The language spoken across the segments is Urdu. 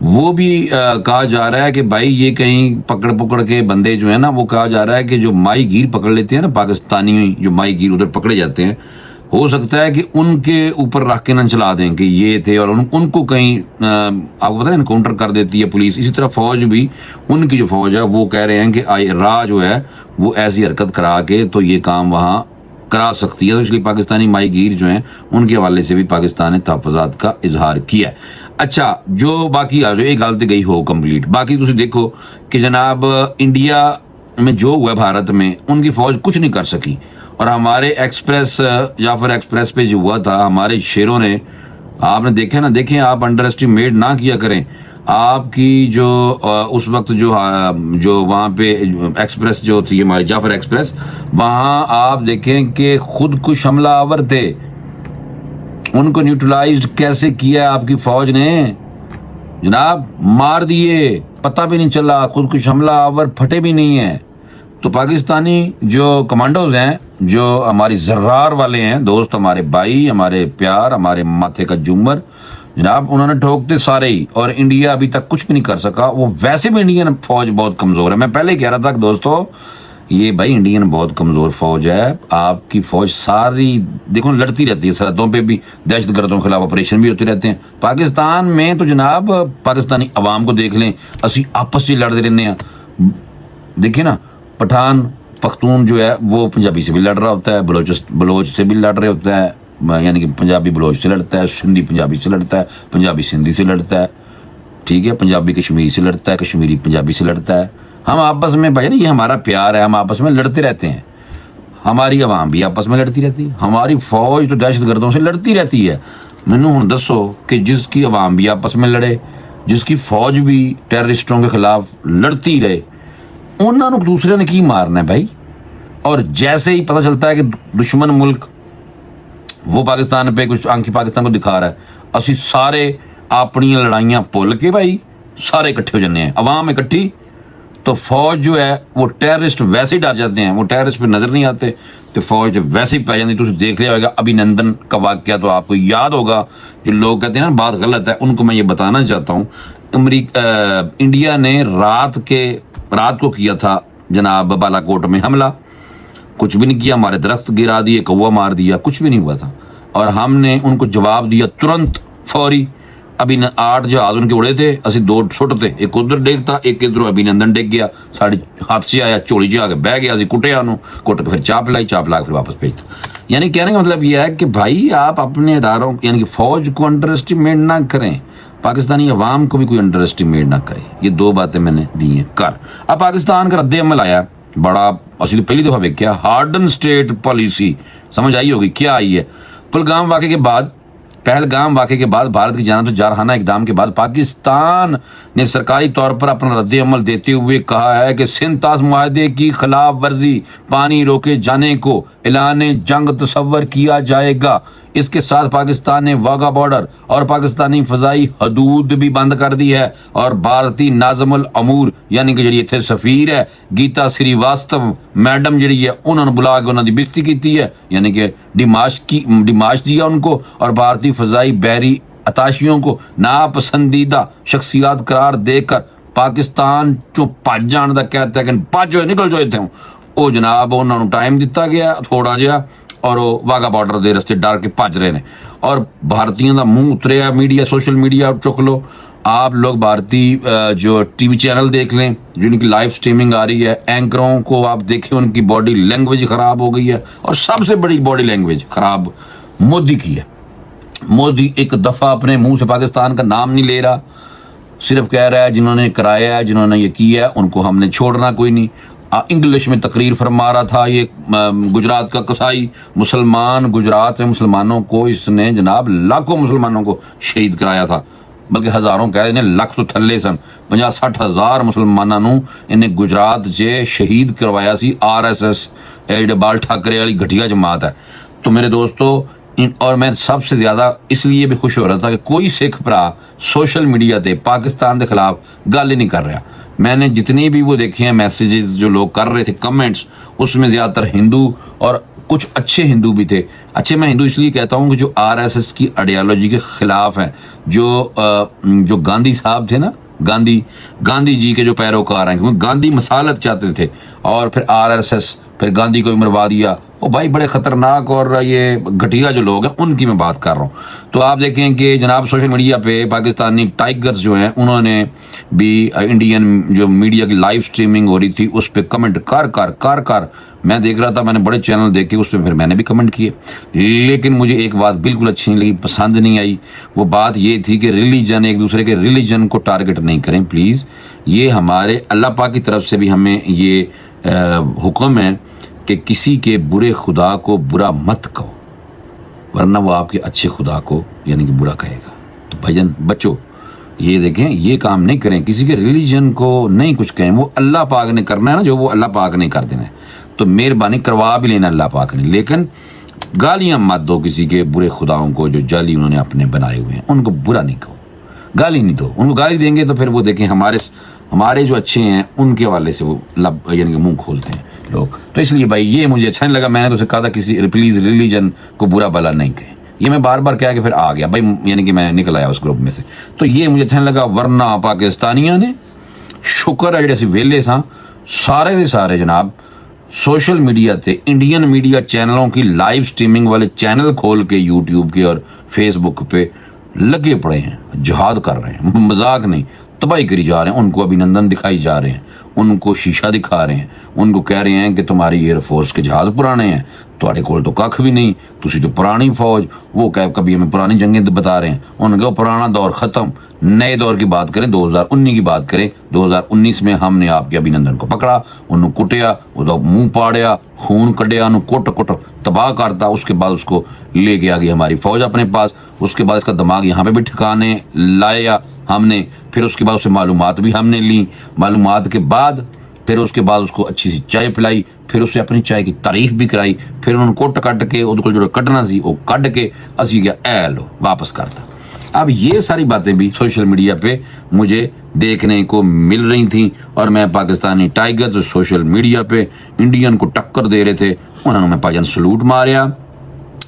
وہ بھی کہا جا رہا ہے کہ بھائی یہ کہیں پکڑ کے بندے جو ہیں نا، وہ کہا جا رہا ہے کہ جو ماہی گیر پکڑ لیتے ہیں نا پاکستانی، جو ماہی گیر ادھر پکڑے جاتے ہیں، ہو سکتا ہے کہ ان کے اوپر رکھ کے نہ چلا دیں کہ یہ تھے، اور ان کو کہیں آپ کو پتا ہے انکاؤنٹر کر دیتی ہے پولیس۔ اسی طرح فوج بھی، ان کی جو فوج ہے وہ کہہ رہے ہیں کہ راہ جو ہے وہ ایسی حرکت کرا کے تو یہ کام وہاں کرا سکتی ہے، تو اس لیے پاکستانی ماہی گیر جو ہیں ان کے حوالے سے بھی پاکستان نے تحفظات کا اظہار کیا ہے۔ اچھا، جو باقی آ جائے ایک گل تو گئی ہو کمپلیٹ، باقی تسی دیکھو کہ جناب انڈیا میں جو ہوا بھارت میں ان کی فوج کچھ نہیں کر سکی، اور ہمارے ایکسپریس جعفر ایکسپریس پہ جو ہوا تھا ہمارے شیروں نے، آپ نے دیکھا نا، دیکھیں آپ انڈر اسٹیمیٹ نہ کیا کریں۔ آپ کی جو اس وقت جو وہاں پہ ایکسپریس جو تھی ہماری جعفر ایکسپریس، وہاں آپ دیکھیں کہ خود کش حملہ آور تھے، ان کو نیوٹرلائزڈ کیسے کیا آپ کی فوج نے جناب، مار دیے، پتہ بھی نہیں چلا، خود کش حملہ آور پھٹے بھی نہیں ہیں۔ تو پاکستانی جو کمانڈوز ہیں، جو ہماری زرار والے ہیں دوست، ہمارے بھائی، ہمارے پیار، ہمارے ماتھے کا جومر جناب، انہوں نے ٹھوکتے سارے ہی، اور انڈیا ابھی تک کچھ بھی نہیں کر سکا۔ وہ ویسے بھی انڈین فوج بہت کمزور ہے، میں پہلے ہی کہہ رہا تھا کہ دوستو یہ بھائی انڈین بہت کمزور فوج ہے۔ آپ کی فوج ساری دیکھو لڑتی رہتی ہے، سرحدوں پہ بھی دہشت گردوں کے خلاف آپریشن بھی ہوتے رہتے ہیں۔ پاکستان میں تو جناب پاکستانی عوام کو دیکھ لیں، اسی آپس سے لڑتے رہتے ہیں۔ دیکھیں نا، پٹھان پختون جو ہے وہ پنجابی سے بھی لڑ رہا ہوتا ہے، بلوچ سے بھی لڑ رہے ہوتا ہے، یعنی کہ پنجابی بلوچ سے لڑتا ہے، سندھی پنجابی سے لڑتا ہے، پنجابی سندھی سے لڑتا ہے، ٹھیک ہے، پنجابی کشمیری سے لڑتا ہے، کشمیری پنجابی سے لڑتا ہے۔ ہم آپس میں بھائی نا، یہ ہمارا پیار ہے، ہم آپس میں لڑتے رہتے ہیں، ہماری عوام بھی آپس میں لڑتی رہتی ہے، ہماری فوج تو دہشت گردوں سے لڑتی رہتی ہے۔ مینوں ہن دسو کہ جس کی عوام بھی آپس میں لڑے، جس کی فوج بھی ٹیررسٹوں کے خلاف لڑتی رہے، انہوں نے دوسرے نے کی مارنا ہے بھائی۔ اور جیسے ہی پتہ چلتا ہے کہ دشمن ملک وہ پاکستان پہ کچھ آنکھی پاکستان کو دکھا رہا ہے، اسی سارے اپنی لڑائیاں بھول کے بھائی سارے اکٹھے ہو جانے ہیں، عوام اکٹھی، تو فوج جو ہے وہ ٹیررسٹ ویسے ہی ڈر جاتے ہیں، وہ ٹیررسٹ پہ نظر نہیں آتے، تو فوج ویسے ہی پہ جاتی۔ تو دیکھ لیا ہوگا ابھی نندن کا واقعہ، تو آپ کو یاد ہوگا، جو لوگ کہتے ہیں نا بات غلط ہے، ان کو میں یہ بتانا چاہتا ہوں۔ انڈیا نے رات کو کیا تھا جناب بالا کوٹ میں حملہ، کچھ بھی نہیں کیا، ہمارے درخت گرا دیے، کوا مار دیا، کچھ بھی نہیں ہوا تھا، اور ہم نے ان کو جواب دیا ترنت، فوری۔ ابھی 8 جہاز ان کے اڑے تھے، اسی 2 چھوٹ تھے، ایک ادھر ڈگ تھا، ایک ادھر ابھی نندن ڈگ گیا، ساڑھے ہاتھ سے آیا، چوڑی جا کے بہ گیا، اسی کٹیا انہوں، کٹ پہ پھر چاہ پلائی، چاہ پلا کے پھر واپس بھیجتا۔ یعنی کہنے کا مطلب یہ ہے کہ بھائی آپ اپنے اداروں یعنی کہ فوج کو انڈر اسٹیمیٹ نہ کریں، پاکستانی عوام کو بھی کوئی انڈر اسٹیمیٹ نہ کرے۔ یہ 2 باتیں میں نے دی ہیں کر۔ اب پاکستان کا رد عمل آیا بڑا، اسی پہلی دفعہ دیکھا ہارڈن اسٹیٹ پالیسی، سمجھ آئی ہوگی کیا آئی ہے۔ پہلگام واقعے کے بعد بھارت کی جانب سے جارحانہ اقدام کے بعد پاکستان نے سرکاری طور پر اپنا رد عمل دیتے ہوئے کہا ہے کہ سنتاس معاہدے کی خلاف ورزی، پانی روکے جانے کو اعلان جنگ تصور کیا جائے گا۔ اس کے ساتھ پاکستان نے واگا بارڈر اور پاکستانی فضائی حدود بھی بند کر دی ہے، اور بھارتی ناظم الامور یعنی کہ جڑی اتھے سفیر ہے گیتا سری واستو میڈم جڑی ہے، انہوں نے بلا کے انہوں نے بےزتی کی ہے، یعنی کہ ڈیماش دیا ان کو، اور بھارتی فضائی بحری اتاشیوں کو ناپسندیدہ شخصیات قرار دے کر پاکستان چوں بھج جان دا کہتا ہے کہ بھج ہوئے نکل جو اتھے ہوں۔ او جناب انہوں نے ٹائم دیتا گیا تھوڑا جہا، اور وہ واگا بارڈر دے رستے ڈر کے بھج رہے ہیں، اور بھارتیوں کا منہ اتریا میڈیا، سوشل میڈیا چک لو آپ لوگ، بھارتی جو ٹی وی چینل دیکھ لیں جن کی لائیو سٹریمنگ آ رہی ہے، اینکروں کو آپ دیکھیں ان کی باڈی لینگویج خراب ہو گئی ہے، اور سب سے بڑی باڈی لینگویج خراب مودی کی ہے۔ مودی ایک دفعہ اپنے منہ سے پاکستان کا نام نہیں لے رہا، صرف کہہ رہا ہے جنہوں نے کرایا ہے، جنہوں نے یہ کیا ہے ان کو ہم نے چھوڑنا کوئی نہیں۔ انگلش میں تقریر فرما رہا تھا یہ گجرات کا قصائی، مسلمان گجرات میں مسلمانوں کو اس نے جناب لاکھوں مسلمانوں کو شہید کرایا تھا، بلکہ ہزاروں کہہ رہے ہیں، لکھ تو تھلے سن، 50-60 ہزار مسلمانوں انہیں گجرات جے شہید کروایا سی RSS بال ٹھاکرے والی گھٹیا جماعت ہے۔ تو میرے دوستو، اور میں سب سے زیادہ اس لیے بھی خوش ہو رہا تھا کہ کوئی سکھ بھرا سوشل میڈیا تے پاکستان کے خلاف گل ہی نہیں کر رہا۔ میں نے جتنی بھی وہ دیکھے ہیں میسیجز جو لوگ کر رہے تھے، کمنٹس، اس میں زیادہ تر ہندو اور کچھ اچھے ہندو بھی تھے. اچھے میں ہندو اس لیے کہتا ہوں کہ جو RSS کی آئیڈیالوجی کے خلاف ہیں, جو گاندھی صاحب تھے نا, گاندھی جی کے جو پیروکار ہیں, کیونکہ گاندھی مسالت چاہتے تھے اور پھر RSS, پھر گاندھی کو بھی مروا دیا. وہ بھائی بڑے خطرناک اور یہ گھٹیا جو لوگ ہیں ان کی میں بات کر رہا ہوں. تو آپ دیکھیں کہ جناب سوشل میڈیا پہ پاکستانی ٹائیگرز جو ہیں انہوں نے بھی انڈین جو میڈیا کی لائیو سٹریمنگ ہو رہی تھی اس پہ کمنٹ کر میں دیکھ رہا تھا, میں نے بڑے چینل دیکھے اس پہ, پھر میں نے بھی کمنٹ کیے. لیکن مجھے ایک بات بالکل اچھی نہیں لگی, پسند نہیں آئی. وہ بات یہ تھی کہ ریلیجن, ایک دوسرے کے ریلیجن کو ٹارگٹ نہیں کریں پلیز. یہ ہمارے اللہ پاک کی طرف سے بھی ہمیں یہ حکم ہے کہ کسی کے برے خدا کو برا مت کہو, ورنہ وہ آپ کے اچھے خدا کو یعنی کہ برا کہے گا. تو بھائی جان بچو, یہ دیکھیں یہ کام نہیں کریں, کسی کے ریلیجن کو نہیں کچھ کہیں. وہ اللہ پاک نے کرنا ہے نا, جو وہ اللہ پاک نے کر دینا ہے, تو مہربانی کروا بھی لینا اللہ پاک نے. لیکن گالیاں مت دو کسی کے برے خداؤں کو جو جعلی انہوں نے اپنے بنائے ہوئے ہیں, ان کو برا نہیں کہو, گالی نہیں دو. ان کو گالی دیں گے تو پھر وہ دیکھیں ہمارے جو اچھے ہیں ان کے حوالے سے وہ یعنی کہ منہ کھولتے ہیں لوگ. تو اس لیے بھائی یہ مجھے اچھا نہیں لگا. میں نے تو اسے کہا تھا کسی پلیز ریلیجن کو برا بلا نہیں کہیں. یہ میں بار بار کہا کہ پھر آ گیا بھائی, یعنی کہ میں نکل آیا اس گروپ میں سے. تو یہ مجھے اچھا نہیں لگا. ورنہ پاکستانیاں نے شکر ہے جڑے اسی ویلے ساں سارے دے سارے جناب سوشل میڈیا تے انڈین میڈیا چینلوں کی لائیو سٹریمنگ والے چینل کھول کے یوٹیوب کے اور فیس بک پہ لگے پڑے ہیں, جہاد کر رہے ہیں, مذاق نہیں, تباہی کری جا رہے ہیں. ان کو ابھینندن دکھائی جا رہے ہیں, ان کو شیشہ دکھا رہے ہیں, ان کو کہہ رہے ہیں کہ تمہاری ایئر فورس کے جہاز پرانے ہیں, تھوڑے کول تو کھ بھی نہیں, تسی تو پرانی فوج. وہ کبھی ہمیں پرانی جنگیں بتا رہے ہیں. انہوں نے کہا پرانا دور ختم, نئے دور کی بات کریں, 2019 کی بات کریں. 2019 میں ہم نے آپ کے ابھینندن کو پکڑا, انہوں کٹیا, وہ منہ پاڑیا, خون کڈیا, انہوں کٹ تباہ کرتا. اس کے بعد اس کو لے کے آ گئی ہماری فوج اپنے پاس. اس کے بعد اس کا دماغ یہاں پہ بھی ٹھکانے لایا ہم نے. پھر اس کے بعد اسے معلومات بھی ہم نے لیں. معلومات کے بعد پھر اس کے بعد اس کو اچھی سی چائے پلائی, پھر اسے اپنی چائے کی تعریف بھی کرائی. پھر انہوں نے کٹ کے وہ جو کٹنا سی وہ کٹ کے اسی گیا اے لو واپس کرتا. اب یہ ساری باتیں بھی سوشل میڈیا پہ مجھے دیکھنے کو مل رہی تھیں, اور میں پاکستانی ٹائیگر جو سوشل میڈیا پہ انڈین کو ٹکر دے رہے تھے انہوں نے میں پاجن سلوٹ ماریا.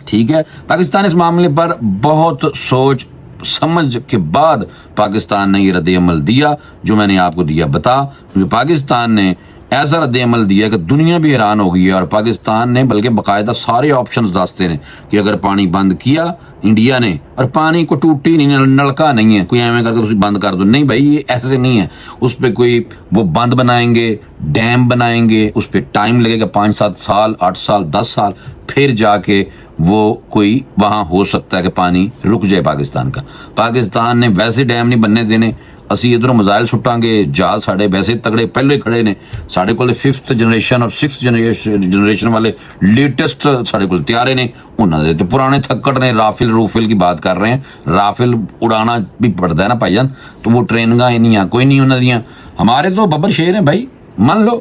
ٹھیک ہے, پاکستان اس معاملے پر بہت سوچ سمجھ کے بعد پاکستان نے یہ رد عمل دیا جو میں نے آپ کو دیا بتا. کیونکہ پاکستان نے ایسا رد عمل دیا کہ دنیا بھی حیران ہو گئی ہے, اور پاکستان نے بلکہ باقاعدہ سارے آپشنز داستے ہیں کہ اگر پانی بند کیا انڈیا نے, اور پانی کو ٹوٹی نہیں, نلکا نہیں ہے کوئی ایویں کر کے بند کر دو, نہیں بھائی یہ ایسے نہیں ہے. اس پہ کوئی وہ بند بنائیں گے, ڈیم بنائیں گے, اس پہ ٹائم لگے گا 5-7 سال 8 سال 10 سال, پھر جا کے وہ کوئی وہاں ہو سکتا ہے کہ پانی رک جائے پاکستان کا. پاکستان نے ویسے ڈیم نہیں بننے دینے. اسی ادھر میزائل سٹاں گے, جہاز ساڑے ویسے تگڑے پہلے کھڑے نے, ساڑے کو 5th جنریشن اور 6th جنریشن والے لیٹسٹ ساڑے کو تیارے نے. انہوں نے تو پرانے تھکڑ نے, رافل کی بات کر رہے ہیں. رافل اڑانا بھی پڑتا ہے نا بھائی جان, تو وہ ٹرین گاہ نہیں کوئی نہیں انہوں دیاں. ہمارے تو ببر شیر ہیں بھائی, مان لو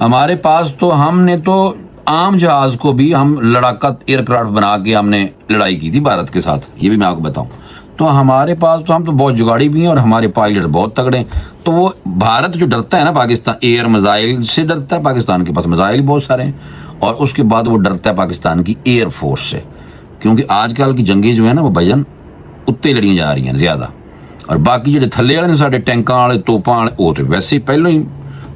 ہمارے پاس تو ہم نے تو عام جہاز کو بھی ہم لڑاکا ایئر کرافٹ بنا کے ہم نے لڑائی کی تھی بھارت کے ساتھ, یہ بھی میں آپ کو بتاؤں. تو ہمارے پاس تو ہم تو بہت جگاڑی بھی ہیں, اور ہمارے پائلٹ بہت تگڑے ہیں. تو وہ بھارت جو ڈرتا ہے نا پاکستان ایئر میزائل سے ڈرتا ہے, پاکستان کے پاس میزائل بہت سارے ہیں, اور اس کے بعد وہ ڈرتا ہے پاکستان کی ایئر فورس سے. کیونکہ آج کل کی جنگیں جو ہیں نا وہ بھجن اتنے لڑیاں جا رہی ہیں زیادہ, اور باقی جڑے تھلے والے نے سارے ٹینکاں والے توپاں والے وہ تو ویسے ہی پہلے ہی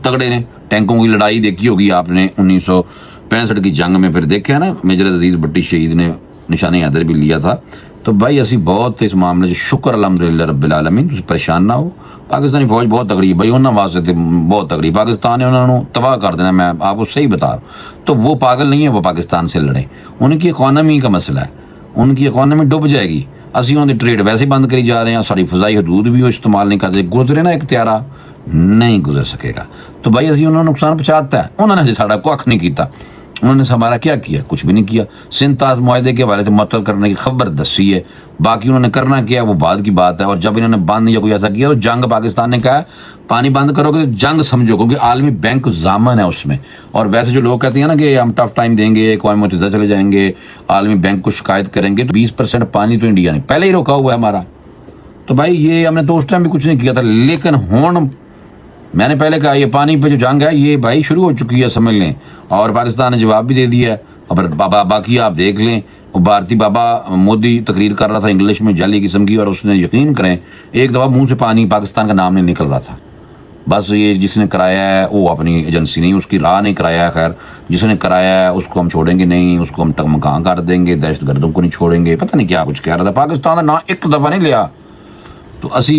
تگڑے نے. ٹینکوں کی لڑائی دیکھی ہوگی آپ نے 1965 کی جنگ میں, پھر دیکھا نا میجر عزیز بٹی شہید نے نشان حیدر بھی لیا تھا. تو بھائی اسی بہت اس معاملے سے شکر الحمدللہ رب العالمین, پریشان نہ ہو. پاکستانی فوج بہت تگڑی ہے بھائی, انہوں نے واسطے بہت تگڑی. پاکستان نے انہوں نے تباہ کر دینا, میں آپ کو صحیح بتا رہا ہوں. تو وہ پاگل نہیں ہے وہ پاکستان سے لڑیں, ان کی اکانومی کا مسئلہ ہے, ان کی اکانومی ڈوب جائے گی. اسی انہوں نے ٹریڈ ویسے بند کری جا رہے ہیں, ساری فضائی حدود بھی وہ استعمال نہیں کرتے. گزرے نا ایک تیارہ نہیں گزر سکے گا. تو بھائی اسی انہوں نے نقصان پہنچاتا ہے. انہوں نے ساڑا کھ نہیں کیتا, انہوں نے ہمارا کیا کیا, کچھ بھی نہیں کیا. سندھ تاز معاہدے کے حوالے سے معطل کرنے کی خبر دسی ہے, باقی انہوں نے کرنا کیا وہ بعد کی بات ہے. اور جب انہوں نے بند یا کوئی ایسا کیا تو جنگ پاکستان نے کہا پانی بند کرو گے تو جنگ سمجھو, کیونکہ عالمی بینک ضامن ہے اس میں. اور ویسے جو لوگ کہتے ہیں نا کہ ہم ٹف ٹائم دیں گے, اقوام متحدہ چلے جائیں گے, عالمی بینک کو شکایت کریں گے, تو 20% پانی تو انڈیا نے پہلے ہی روکا ہوا ہے ہمارا. تو بھائی یہ ہم نے تو اس ٹائم بھی کچھ نہیں کیا تھا, لیکن ہون میں نے پہلے کہا یہ پانی پہ جو جنگ ہے یہ بھائی شروع ہو چکی ہے سمجھ لیں. اور پاکستان نے جواب بھی دے دیا ہے. اور باقی آپ دیکھ لیں، بھارتی بابا مودی تقریر کر رہا تھا انگلش میں جعلی قسم کی، اور اس نے یقین کریں ایک دفعہ منہ سے پانی پاکستان کا نام نہیں نکل رہا تھا. بس یہ جس نے کرایا ہے وہ اپنی ایجنسی نہیں، اس کی راہ نہیں کرایا ہے. خیر جس نے کرایا ہے اس کو ہم چھوڑیں گے نہیں، اس کو ہم ٹمکاں کر دیں گے، دہشت گردوں کو نہیں چھوڑیں گے، پتہ نہیں کیا کچھ کہہ رہا تھا. پاکستان کا نام ایک دفعہ نہیں لیا. تو اسی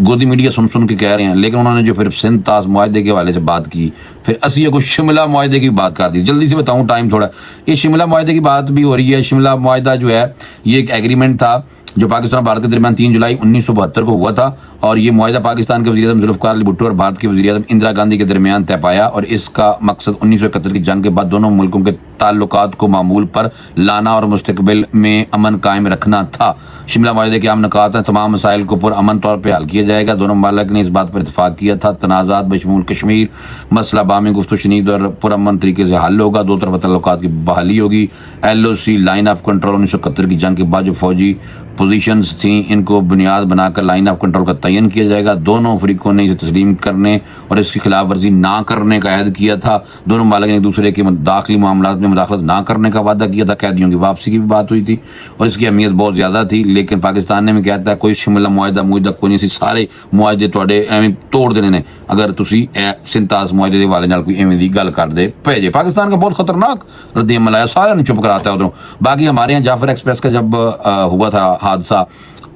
گودی میڈیا سن کے کہہ رہے ہیں، لیکن انہوں نے جو پھر سندھ طاس معاہدے کے حوالے سے بات کی، پھر اسی کو شملہ معاہدے کی بات کر دی. جلدی سے بتاؤں ٹائم تھوڑا، یہ شملہ معاہدے کی بات بھی ہو رہی ہے. شملہ معاہدہ جو ہے یہ ایک ایگریمنٹ تھا جو پاکستان اور بھارت کے درمیان 3 جولائی 1972 کو ہوا تھا، اور یہ معاہدہ پاکستان کے وزیر اعظم ذوالفقار علی بھٹو اور بھارت کے وزیر اعظم اندرا گاندھی کے درمیان طے پایا، اور اس کا مقصد 1971 کی جنگ کے بعد دونوں ملکوں کے تعلقات کو معمول پر لانا اور مستقبل میں امن قائم رکھنا تھا. شملہ معاہدے کے اہم نکات ہیں: تمام مسائل کو پرامن طور پہ حل کیا جائے گا. دونوں ممالک نے اس بات پر اتفاق کیا تھا تنازعات بشمول کشمیر مسئلہ باہمی گفت و شنید اور پرامن طریقے سے حل ہوگا. دو طرفہ تعلقات کی بحالی ہوگی. LOC لائن آف کنٹرول 1971 کی جنگ کے بعد جو فوجی پوزیشنز تھیں ان کو بنیاد بنا کر لائن آف کنٹرول کا تعین کیا جائے گا. دونوں فریقوں نے اسے تسلیم کرنے اور اس کی خلاف ورزی نہ کرنے کا عہد کیا تھا. دونوں ممالک نے ایک دوسرے کے داخلی معاملات میں مداخلت نہ کرنے کا وعدہ کیا تھا. قیدیوں کی واپسی کی بھی بات ہوئی تھی اور اس کی اہمیت بہت زیادہ تھی. لیکن پاکستان نے میں کہتا ہے کوئی شملہ معاہدہ کوئی نہیں، سارے معاہدے تواڈے ایویں توڑ دینے نے اگر تسی سندھ طاس معاہدے دے والے نال کوئی ایویں دی گل کر دے پے جے. پاکستان کا بہت خطرناک رد عمل آیا، سارے نے چپ کراتا ہے ادھروں. باقی ہمارے یہاں جعفر ایکسپریس کا جب ہوا تھا حادثہ،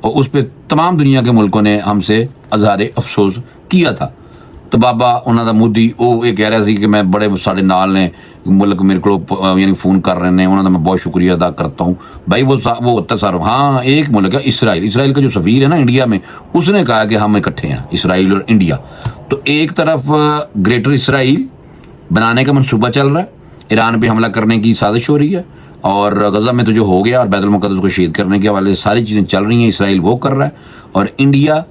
اس پہ تمام دنیا کے ملکوں نے ہم سے اظہار افسوس کیا تھا. تو بابا انہوں دا مودی وہ یہ کہہ رہا سی کہ میں بڑے سارے نال نے ملک میرے کو یعنی فون کر رہے ہیں، انہوں کا میں بہت شکریہ ادا کرتا ہوں. بھائی وہ ہوتا سر ہاں ایک ملک ہے اسرائیل کا جو سفیر ہے نا انڈیا میں، اس نے کہا کہ ہم اکٹھے ہیں اسرائیل اور انڈیا. تو ایک طرف گریٹر اسرائیل بنانے کا منصوبہ چل رہا ہے، ایران پہ حملہ کرنے کی سازش ہو رہی ہے، اور غزہ میں تو جو ہو گیا اور بیت المقدس کو شہید کرنے کے حوالے سے ساری چیزیں چل رہی ہیں، اسرائیل وہ کر رہا ہے. اور انڈیا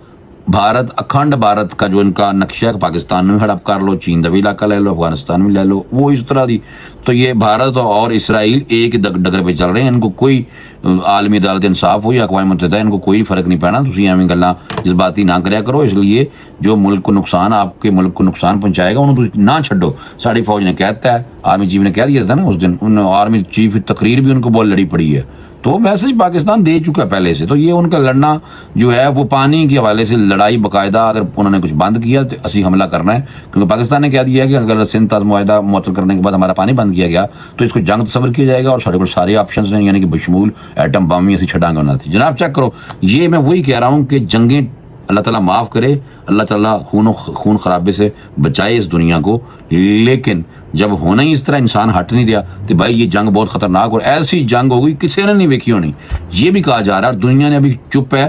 بھارت اکھنڈ بھارت کا جو ان کا نقشہ ہے، پاکستان میں ہڑپ کر لو، چین کا بھی علاقہ لے لو، افغانستان میں لے لو، وہ اس طرح دی. تو یہ بھارت اور اسرائیل ایک ڈگر پہ چل رہے ہیں. ان کو کوئی عالمی عدالت انصاف ہو یا اقوام متحدہ ان کو کوئی فرق نہیں پڑنا. تسی ایویں گلاں جذباتی نہ کریا کرو. اس لیے جو ملک کو نقصان آپ کے ملک کو نقصان پہنچائے گا انہوں تو نہ چھڈو. ساری فوج نے کہتا ہے، آرمی چیف نے کہہ دیا تھا نا اس دن، آرمی چیف تقریر بھی ان کو بہت لڑی پڑی ہے. تو میسج پاکستان دے چکا ہے پہلے سے. تو یہ ان کا لڑنا جو ہے وہ پانی کے حوالے سے لڑائی باقاعدہ اگر انہوں نے کچھ بند کیا تو اسی حملہ کرنا ہے، کیونکہ پاکستان نے کہہ دیا ہے کہ اگر سندھ طاس معاہدہ معطل کرنے کے بعد ہمارا پانی بند کیا گیا تو اس کو جنگ تصور کیا جائے گا، اور سارے کو سارے آپشنز ہیں یعنی کہ بشمول ایٹم بم ہی اسی چھڑاں گے نہ تھی. جناب چیک کرو، یہ میں وہی کہہ رہا ہوں کہ جنگیں اللہ تعالیٰ معاف کرے، اللہ تعالیٰ خون خرابے سے بچائے اس دنیا کو. لیکن جب ہونا ہی اس طرح انسان ہٹ نہیں دیا تو بھائی یہ جنگ بہت خطرناک اور ایسی جنگ ہو گئی کسی نے نہیں دیکھی ہونی. یہ بھی کہا جا رہا ہے دنیا نے ابھی چپ ہے،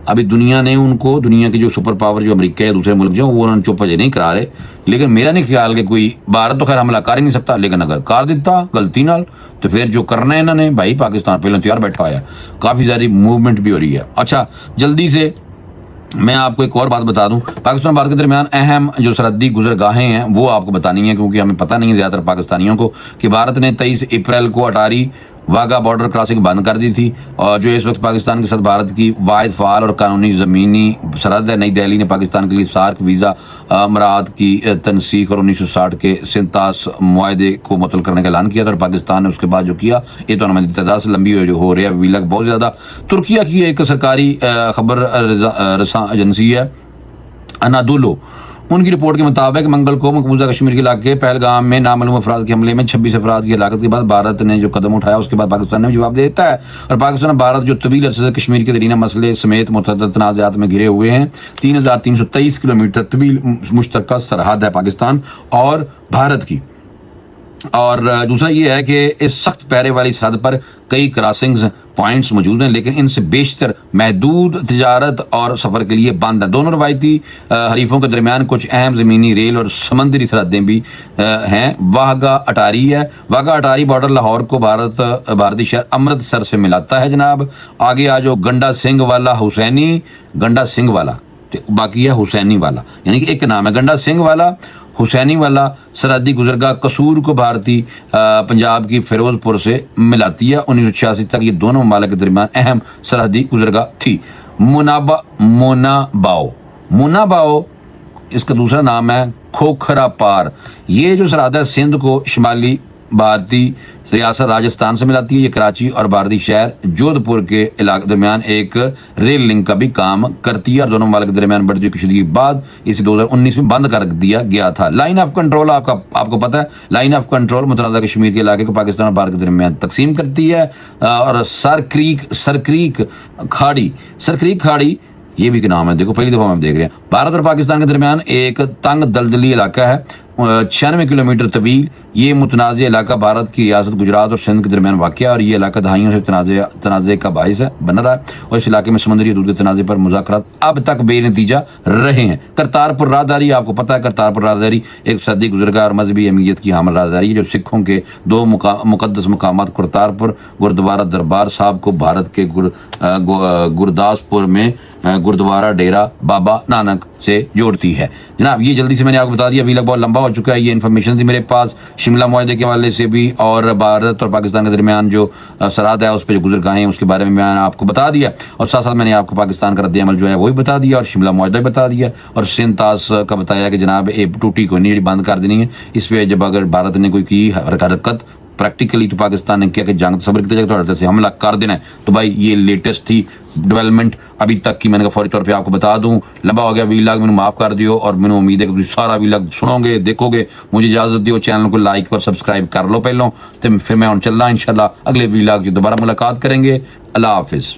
ابھی دنیا نے ان کو دنیا کی جو سپر پاور جو امریکہ ہے دوسرے ملک جو وہ انہوں نے چپ اجے نہیں کرا رہے. لیکن میرا نہیں خیال کہ کوئی بھارت تو خیر حملہ کر ہی نہیں سکتا، لیکن اگر کر دیتا غلطی نال تو پھر جو کرنا ہے انہوں نے بھائی پاکستان پہلے تیار بیٹھا ہوا ہے، کافی ساری موومنٹ بھی ہو رہی ہے. اچھا جلدی سے میں آپ کو ایک اور بات بتا دوں، پاکستان بھارت کے درمیان اہم جو سرحدی گزرگاہیں ہیں وہ آپ کو بتانی ہیں، کیونکہ ہمیں پتہ نہیں ہے زیادہ تر پاکستانیوں کو کہ بھارت نے 23 اپریل کو اٹاری واگا بارڈر کراسنگ بند کر دی تھی، اور جو اس وقت پاکستان کے ساتھ بھارت کی واحد فعال اور قانونی زمینی سرحد ہے. نئی دہلی نے پاکستان کے لیے سارک ویزا مراعات کی تنسیق اور 1960 کے سندھ طاس معاہدے کو معطل کرنے کا اعلان کیا تھا، اور پاکستان نے اس کے بعد جو کیا یہ تو ہماری تعداد سے لمبی ہو رہی ہے ویلگ بہت زیادہ. ترکیہ کی ایک سرکاری خبر رساں ایجنسی ہے انادولو، ان کی رپورٹ کے مطابق منگل کو مقبوضہ کشمیر کے علاقے پہلگام میں نامعلوم افراد کے حملے میں 26 افراد کی ہلاکت کے بعد بھارت نے جو قدم اٹھایا اس کے بعد پاکستان نے جواب دے دیتا ہے. اور پاکستان اور بھارت جو طویل عرصے سے کشمیر کے درینہ مسئلے سمیت متعدد تنازعات میں گھرے ہوئے ہیں، 3323 کلومیٹر طویل مشترکہ سرحد ہے پاکستان اور بھارت کی. اور دوسرا یہ ہے کہ اس سخت پیرے والی سرحد پر کئی کراسنگز پوائنٹس موجود ہیں، لیکن ان سے بیشتر محدود تجارت اور سفر کے لیے بند ہیں. دونوں روایتی حریفوں کے درمیان کچھ اہم زمینی، ریل اور سمندری سرحدیں بھی ہیں. واگا اٹاری ہے، واگا اٹاری بارڈر لاہور کو بھارتی شہر امرتسر سے ملاتا ہے. جناب آگے آ جو گنڈا سنگھ والا حسینی، گنڈا سنگھ والا باقی ہے حسینی والا، یعنی کہ ایک نام ہے گنڈا سنگھ والا حسینی والا سرحدی گزرگاہ قصور کو بھارتی پنجاب کی فیروز پور سے ملاتی ہے. 1986 تک یہ دونوں ممالک کے درمیان اہم سرحدی گزرگاہ تھی. مونا باؤ اس کا دوسرا نام ہے کھوکھرا پار. یہ جو سرحد ہے سندھ کو شمالی بھارتی ریاست راجستھان سے ملاتی ہے. یہ کراچی اور بھارتی شہر جودھ پور کے علاقے درمیان ایک ریل لنک کا بھی کام کرتی ہے, اور دونوں ممالک کے درمیان بڑھتی کشیدگی کے بعد اسے 2019 میں بند کر دیا گیا تھا. لائن آف کنٹرول آپ کو پتہ ہے, لائن آف کنٹرول متنازع کشمیر کے علاقے کو پاکستان اور بھارت کے درمیان تقسیم کرتی ہے. اور سرکریک کھاڑی یہ بھی نام ہے, دیکھو پہلی دفعہ ہم دیکھ رہے ہیں. بھارت اور پاکستان کے درمیان ایک تنگ دلدلی علاقہ ہے 96 کلومیٹر طویل. یہ متنازع علاقہ بھارت کی ریاست گجرات اور سندھ کے درمیان واقع ہے, اور یہ علاقہ دہائیوں سے تنازع کا باعث بن رہا ہے, اور اس علاقے میں سمندری حدود کے تنازع پر مذاکرات اب تک بے نتیجہ رہے ہیں. کرتارپور راہداری آپ کو پتہ ہے, کرتارپور راہداری ایک صدی گزرگاہ اور مذہبی اہمیت کی حامل راہداری ہے جو سکھوں کے 2 مقدس مقامات کرتارپور گردوارہ دربار صاحب کو بھارت کے گرداسپور میں گردوارہ ڈیرا بابا نانک سے جوڑتی ہے. جناب یہ جلدی سے میں نے آپ کو بتا دیا, ویلاگ بہت لمبا ہو چکا ہے. یہ انفارمیشن تھی میرے پاس شملہ معاہدے کے حوالے سے بھی, اور بھارت اور پاکستان کے درمیان جو سرحد ہے اس پہ جو گزرگاہیں ہیں اس کے بارے میں نے آپ کو بتا دیا, اور ساتھ ساتھ میں نے آپ کو پاکستان کا رد عمل جو ہے وہ بھی بتا دیا, اور شملہ معاہدہ بھی بتا دیا, اور سندھ طاس کا بتایا کہ جناب ٹوٹی کو نہیں بند کر دینی ہے. اس پہ جب اگر بھارت نے کوئی کی حرکت پریکٹیکلی تو پاکستان نے کیا کہ جنگ صبر کی جگہ سے حملہ کر دینا ہے. تو بھائی یہ لیٹسٹ تھی ڈیولپمنٹ ابھی تک کی, میں نے کہا فوری طور پہ آپ کو بتا دوں. لمبا ہو گیا ویلاگ, میں معاف کر دیو, اور میں امید ہے کہ سارا ویلاگ سنو گے دیکھو گے. مجھے اجازت دیو, چینل کو لائک اور سبسکرائب کر لو پہلوں, تو پھر میں چل رہا انشاءاللہ اگلے ویلاگ کی دوبارہ ملاقات کریں گے. اللہ حافظ.